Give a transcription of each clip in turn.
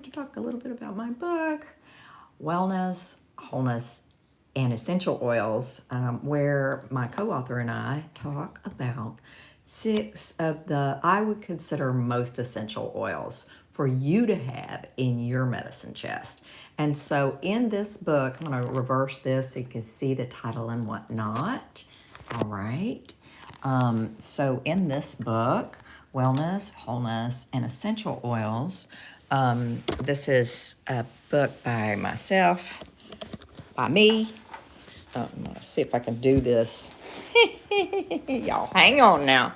wanted to talk a little bit about my book, Wellness, Wholeness, and Essential Oils, where my co-author and I talk about 6 of the, I would consider, most essential oils for you to have in your medicine chest. And so in this book, I'm going to reverse this so you can see the title and whatnot. All right. So in this book, Wellness, Wholeness, and Essential Oils, this is a book by myself, by me. I'm going to see if I can do this. Y'all, hang on now.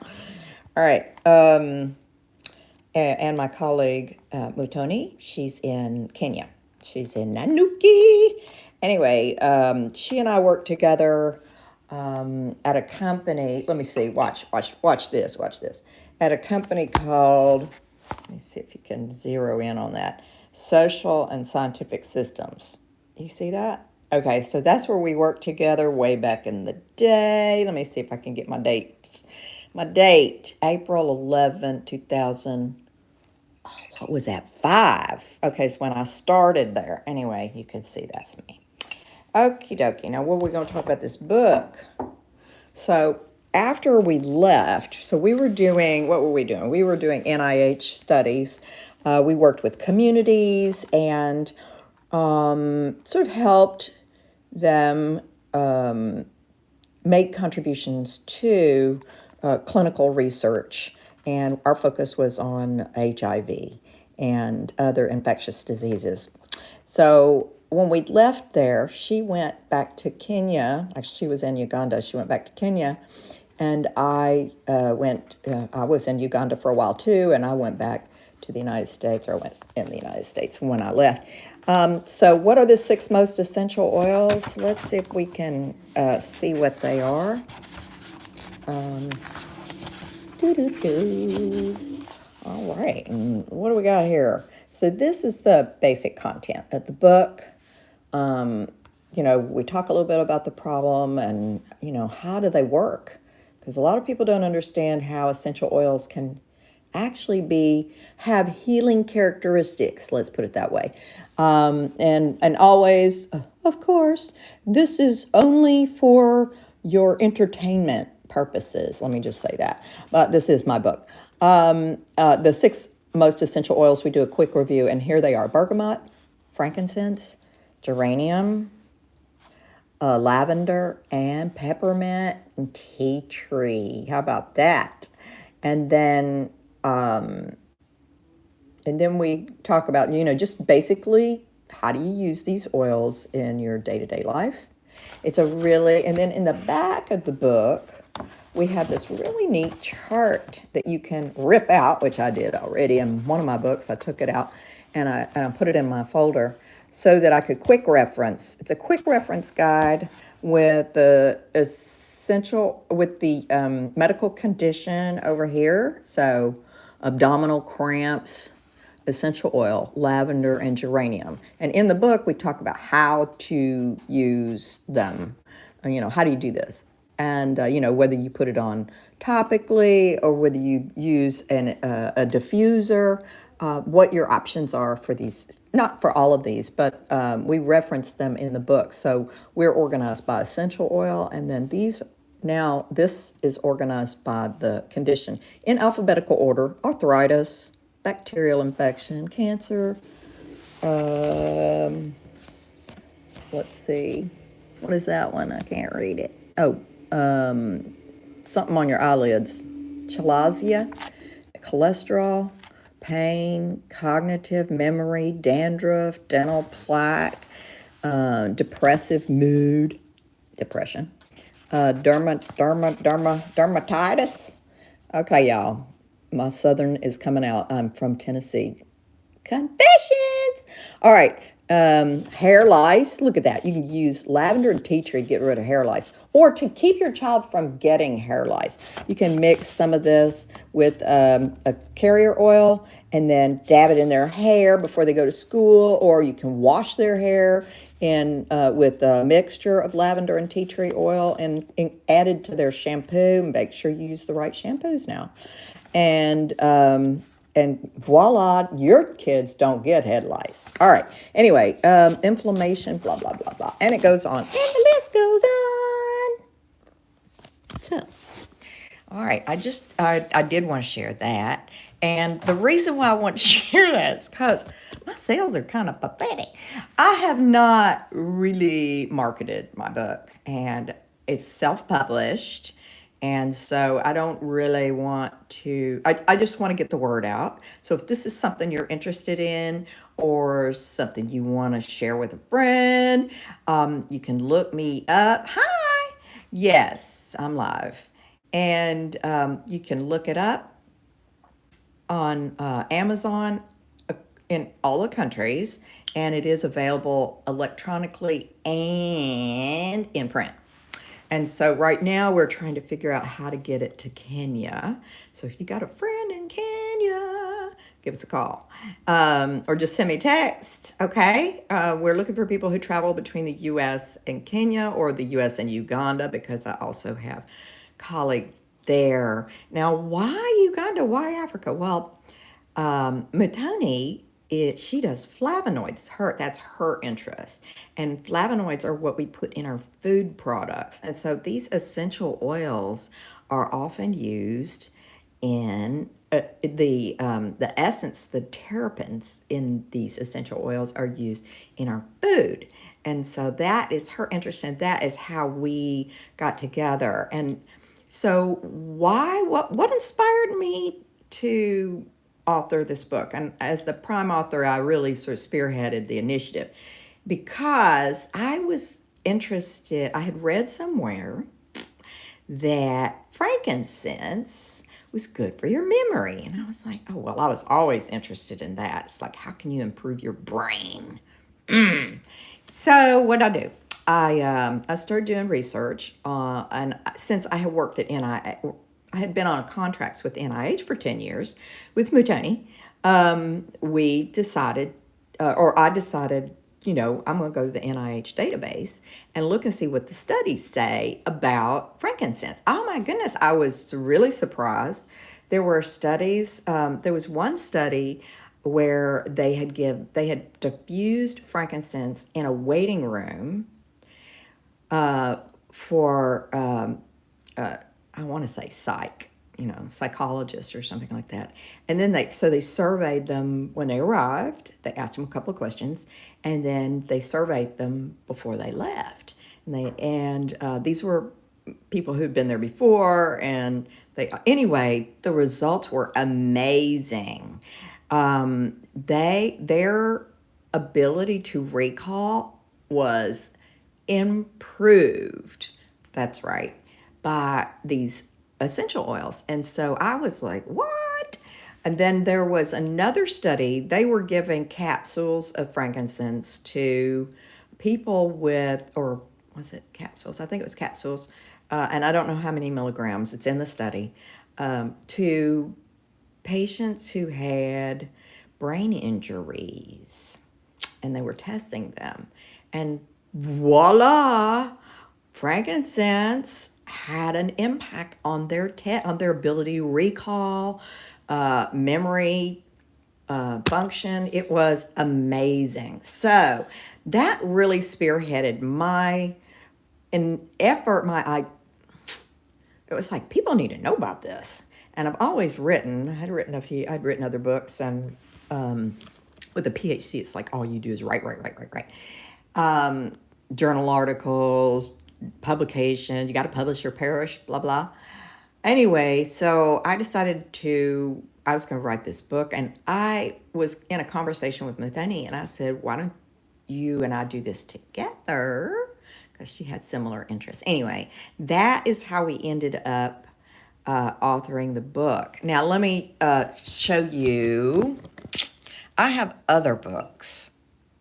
All right. And my colleague, Mutoni, she's in Kenya. She's in Nanuki. Anyway, she and I work together at a company. Let me see. Watch this. Watch this. At a company called, let me see if you can zero in on that, Social and Scientific Systems. You see that? Okay, so that's where we worked together way back in the day. Let me see if I can get my dates. My date, April 11, 2000. What was that? 5. Okay, so when I started there. Anyway, you can see that's me. Okie dokie. Now, what are we going to talk about this book? So after we left, so we were doing, what were we doing? We were doing NIH studies. We worked with communities and sort of helped them make contributions to clinical research. And our focus was on HIV and other infectious diseases. So when we left there, she went back to Kenya. Actually, she was in Uganda. She went back to Kenya. And I I was in Uganda for a while too, and I went back to the United States, or I went in the United States when I left. So what are the 6 most essential oils? Let's see if we can see what they are. All right, and what do we got here? So this is the basic content of the book. We talk a little bit about the problem and, how do they work? Because a lot of people don't understand how essential oils can actually have healing characteristics, let's put it that way. And always, of course, this is only for your entertainment purposes. Let me just say that. But this is my book. The 6 most essential oils, we do a quick review, and here they are: bergamot, frankincense, geranium, lavender, and peppermint, and tea tree. How about that? And then we talk about, just basically how do you use these oils in your day-to-day life. And then in the back of the book, we have this really neat chart that you can rip out, which I did already in one of my books. I took it out and I put it in my folder so that I could quick reference. It's a quick reference guide with the medical condition over here. So abdominal cramps, essential oil, lavender, and geranium. And in the book, we talk about how to use them. How do you do this? And, whether you put it on topically or whether you use a diffuser, what your options are for these. Not for all of these, but we reference them in the book. So we're organized by essential oil, and then this is organized by the condition in alphabetical order: arthritis, bacterial infection, cancer. Let's see. What is that one? I can't read it. Oh, something on your eyelids. Chalasia, cholesterol, pain, cognitive, memory, dandruff, dental plaque, depressive mood, depression, dermatitis. Okay, y'all. My Southern is coming out. I'm from Tennessee. Confessions. All right. Hair lice. Look at that. You can use lavender and tea tree to get rid of hair lice, or to keep your child from getting hair lice. You can mix some of this with a carrier oil and then dab it in their hair before they go to school, or you can wash their hair with a mixture of lavender and tea tree oil and added to their shampoo. Make sure you use the right shampoos now. And and voila, your kids don't get head lice. All right. Anyway, inflammation, blah, blah, blah, blah. And it goes on. And the list goes on. So, all right. I did want to share that. And the reason why I want to share that is because my sales are kind of pathetic. I have not really marketed my book, and it's self-published. And so I don't really want to, I just want to get the word out. So if this is something you're interested in or something you want to share with a friend, you can look me up. Hi. Yes, I'm live. And you can look it up on Amazon in all the countries, and it is available electronically and in print. And so right now we're trying to figure out how to get it to Kenya. So if you got a friend in Kenya, give us a call or just send me a text. Okay. We're looking for people who travel between the U.S. and Kenya or the U.S. and Uganda, because I also have colleagues there. Now, why Uganda? Why Africa? Well, Matoni, she does flavonoids. That's her interest. And flavonoids are what we put in our food products. And so these essential oils are often used in the essence, the terpenes in these essential oils are used in our food. And so that is her interest, and that is how we got together. And so what inspired me to author this book? And as the prime author, I really sort of spearheaded the initiative because I was interested. I had read somewhere that frankincense was good for your memory. And I was like, oh, well, I was always interested in that. It's like, how can you improve your brain? So what I do? I started doing research, and since I had worked at NIH, I had been on contracts with NIH for 10 years with Mutoni. We decided, or I decided, I'm going to go to the NIH database and look and see what the studies say about frankincense. Oh my goodness, I was really surprised. There were studies. There was one study where they had diffused frankincense in a waiting room for I want to say psychologists or something like that. And then they surveyed them when they arrived. They asked them a couple of questions, and then they surveyed them before they left. And these were people who'd been there before, and the results were amazing. Their ability to recall was improved. That's right, by these essential oils. And so I was like, what? And then there was another study. They were giving capsules of frankincense to people with, or was it capsules? I think it was capsules. And I don't know how many milligrams. It's in the study. To patients who had brain injuries. And they were testing them. And voila, frankincense had an impact on their ability to recall, memory, function. It was amazing. So that really spearheaded effort. It was like, people need to know about this. And I'd written other books, and with a PhD, it's like all you do is write. Journal articles, publications, you got to publish your parish, blah, blah. Anyway, so I decided I was going to write this book, and I was in a conversation with Muthoni, and I said, why don't you and I do this together? Because she had similar interests. Anyway, that is how we ended up authoring the book. Now, let me show you. I have other books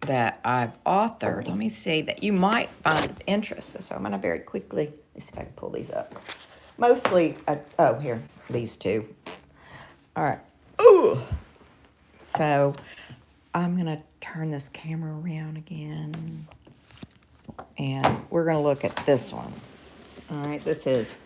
that I've authored. Let me see that you might find of interest. So I'm going to very quickly, let's see if I can pull these up. Mostly, here, these two. All right. Ooh. So I'm going to turn this camera around again. And we're going to look at this one. All right. This is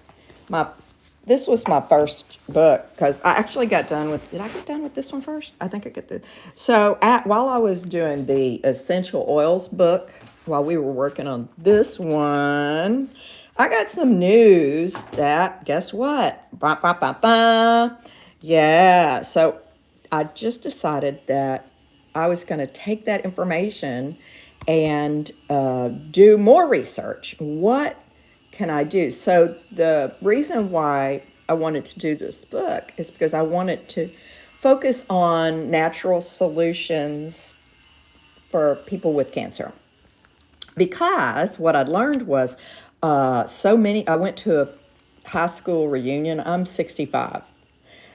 this was my first book because I actually got done with. Did I get done with this one first? I think I get the. So while I was doing the essential oils book, while we were working on this one, I got some news that guess what? Ba, ba, ba, ba. Yeah. So I just decided that I was going to take that information and do more research. What can I do? So the reason why I wanted to do this book is because I wanted to focus on natural solutions for people with cancer. Because what I'd learned was I went to a high school reunion. I'm 65.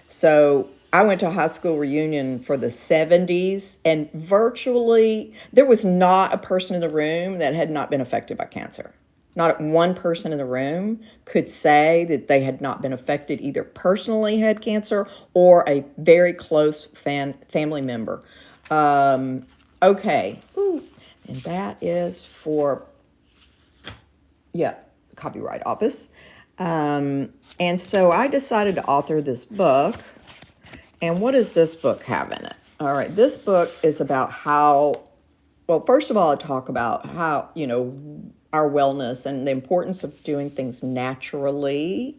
So I went to a high school reunion for the 70s, and virtually there was not a person in the room that had not been affected by cancer. Not one person in the room could say that they had not been affected, either personally had cancer or a very close family member. Okay. Ooh. And that is for, yeah, Copyright Office. And so I decided to author this book. And what does this book have in it? All right, this book is about well, first of all, I talk about how, our wellness and the importance of doing things naturally.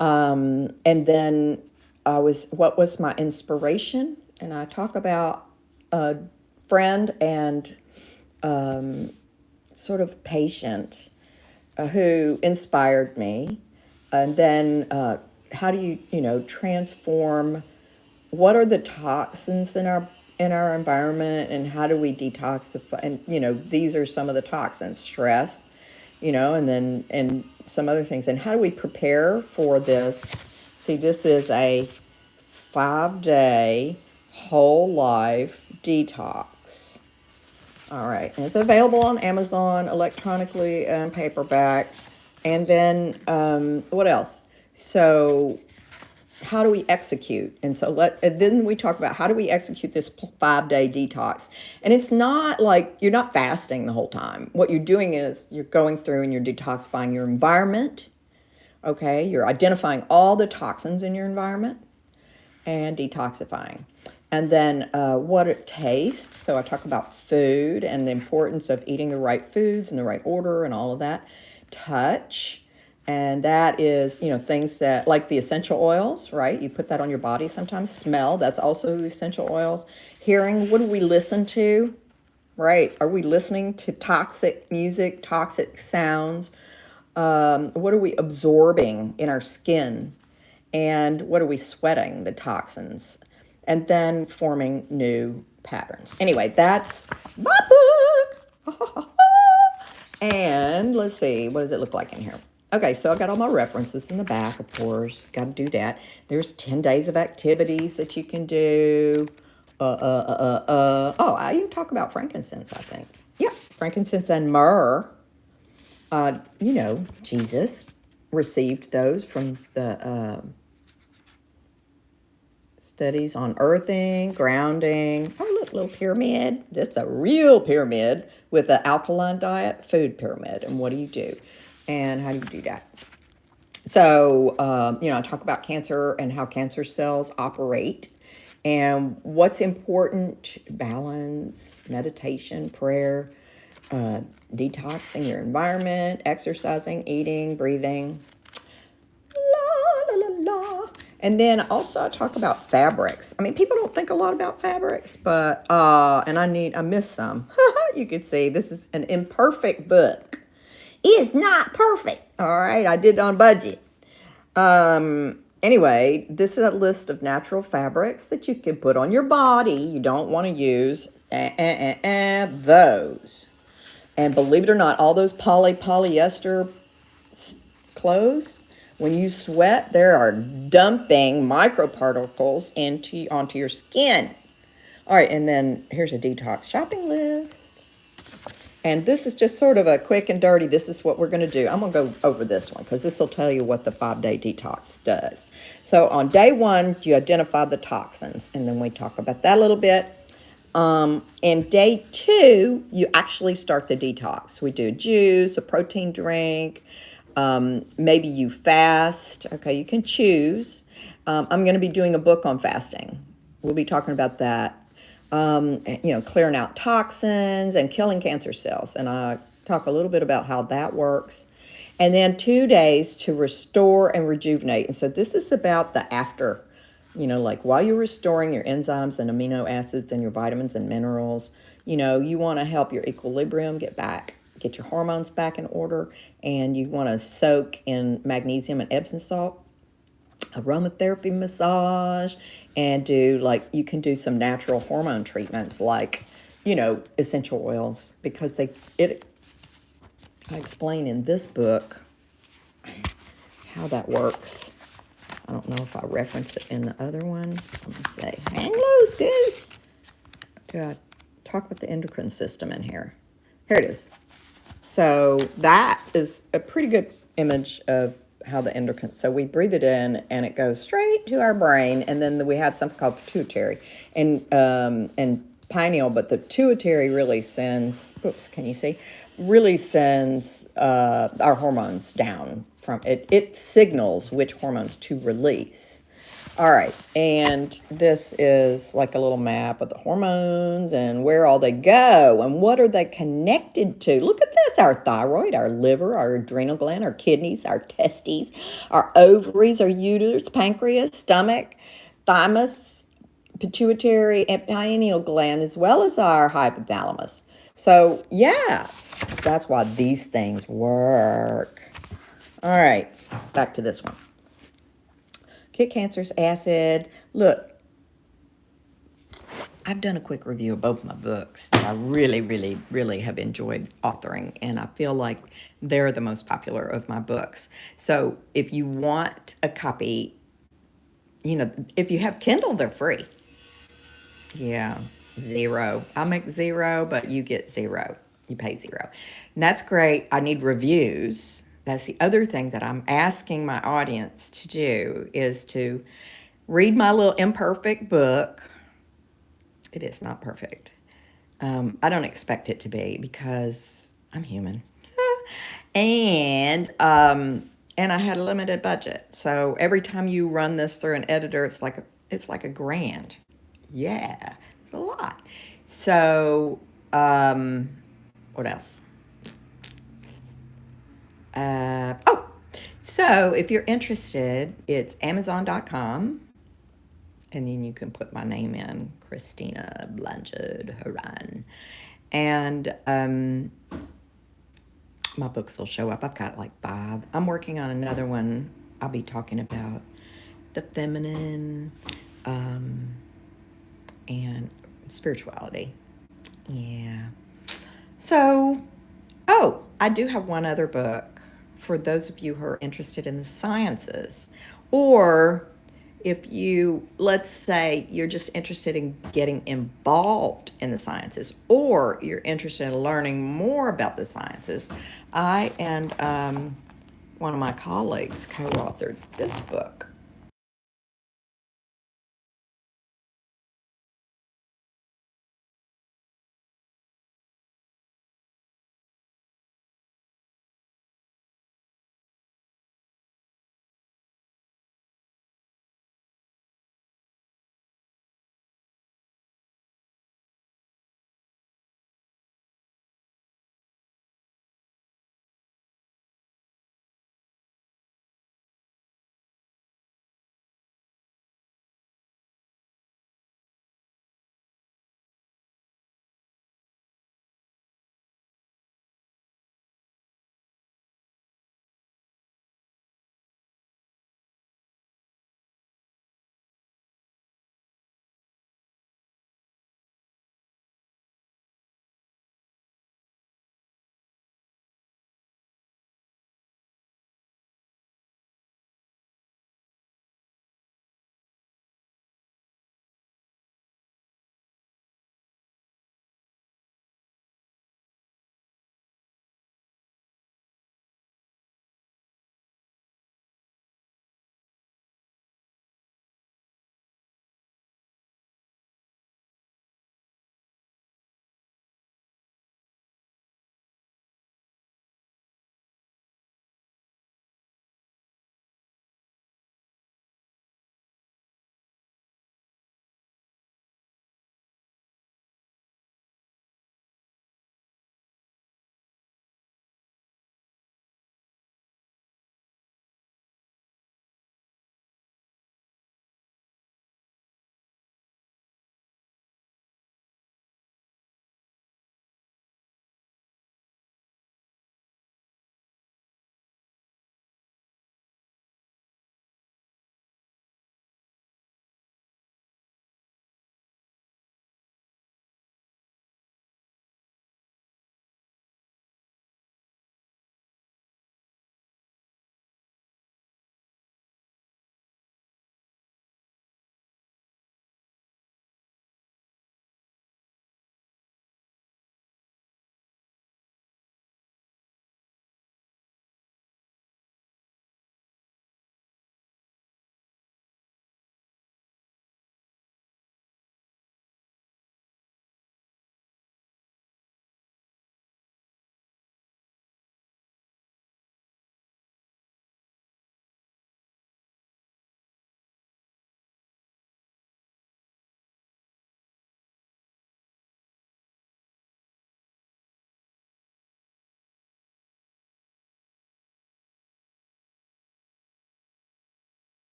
And then what was my inspiration? And I talk about a friend and sort of patient who inspired me. And then how do you, transform, what are the toxins in our environment, and how do we detoxify? And these are some of the toxins: stress, and some other things. And how do we prepare for this? See, this is a 5-day whole life detox. All right, and it's available on Amazon electronically and paperback. And then what else? So how do we execute? And then we talk about how do we execute this 5-day detox. And it's not like you're not fasting the whole time. What you're doing is you're going through and you're detoxifying your environment. Okay, you're identifying all the toxins in your environment and detoxifying. And then what it tastes. So I talk about food and the importance of eating the right foods in the right order and all of that. Touch. And that is, things that, like the essential oils, right? You put that on your body sometimes. Smell, that's also the essential oils. Hearing, what do we listen to, right? Are we listening to toxic music, toxic sounds? What are we absorbing in our skin? And what are we sweating, the toxins? And then forming new patterns. Anyway, that's my book. And let's see, what does it look like in here? Okay, so I got all my references in the back, of course. Got to do that. There's 10 days of activities that you can do. Oh, I even talk about frankincense, I think. Yeah, frankincense and myrrh. Jesus received those from the studies on earthing, grounding. Oh, look, little pyramid. That's a real pyramid with an alkaline diet, food pyramid. And what do you do? And how do you do that? So, I talk about cancer and how cancer cells operate and what's important: balance, meditation, prayer, detoxing your environment, exercising, eating, breathing. La, la, la, la. And then also I talk about fabrics. I mean, people don't think a lot about fabrics, but, and I miss some. You could see this is an imperfect book. It's not perfect. All right, I did it on budget. Anyway, this is a list of natural fabrics that you can put on your body. You don't want to use those. And believe it or not, all those polyester clothes, when you sweat, there are dumping microparticles onto your skin. All right, and then here's a detox shopping list. And this is just sort of a quick and dirty. This is what we're going to do. I'm going to go over this one because this will tell you what the 5-day detox does. So on day 1, you identify the toxins, and then we talk about that a little bit. And day 2, you actually start the detox. We do a juice, a protein drink, maybe you fast. Okay, you can choose. I'm going to be doing a book on fasting. We'll be talking about that. Clearing out toxins and killing cancer cells. And I talk a little bit about how that works. And then 2 days to restore and rejuvenate. And so this is about the after, like while you're restoring your enzymes and amino acids and your vitamins and minerals, you want to help your equilibrium get your hormones back in order. And you want to soak in magnesium and Epsom salt, aromatherapy massage, and you can do some natural hormone treatments like essential oils, because I explain in this book how that works. I don't know if I reference it in the other one. Let me say, hang loose, goose. God, talk with the endocrine system in here. Here it is. So that is a pretty good image of how the endocrine, so we breathe it in and it goes straight to our brain, and then we have something called pituitary and pineal, but the pituitary really sends, our hormones down from it. It signals which hormones to release. All right, and this is like a little map of the hormones and where all they go and what are they connected to. Look at this, our thyroid, our liver, our adrenal gland, our kidneys, our testes, our ovaries, our uterus, pancreas, stomach, thymus, pituitary, and pineal gland, as well as our hypothalamus. So, yeah, that's why these things work. All right, back to this one. Kick Cancer's acid. Look, I've done a quick review of both my books that I really, really, really have enjoyed authoring, and I feel like they're the most popular of my books. So if you want a copy, if you have Kindle, they're free. Yeah, zero. I make zero, but you get zero. You pay zero. And that's great. I need reviews. That's the other thing that I'm asking my audience to do, is to read my little imperfect book. It is not perfect. I don't expect it to be, because I'm human. and I had a limited budget. So every time you run this through an editor, it's like a grand. Yeah, it's a lot. So, what else? So if you're interested, it's Amazon.com, and then you can put my name in, Christina Blanchard Haran, and my books will show up. I've got like 5. I'm working on another one. I'll be talking about the feminine and spirituality. Yeah. So, I do have one other book for those of you who are interested in the sciences, or if you, let's say you're just interested in getting involved in the sciences, or you're interested in learning more about the sciences. I and one of my colleagues co-authored this book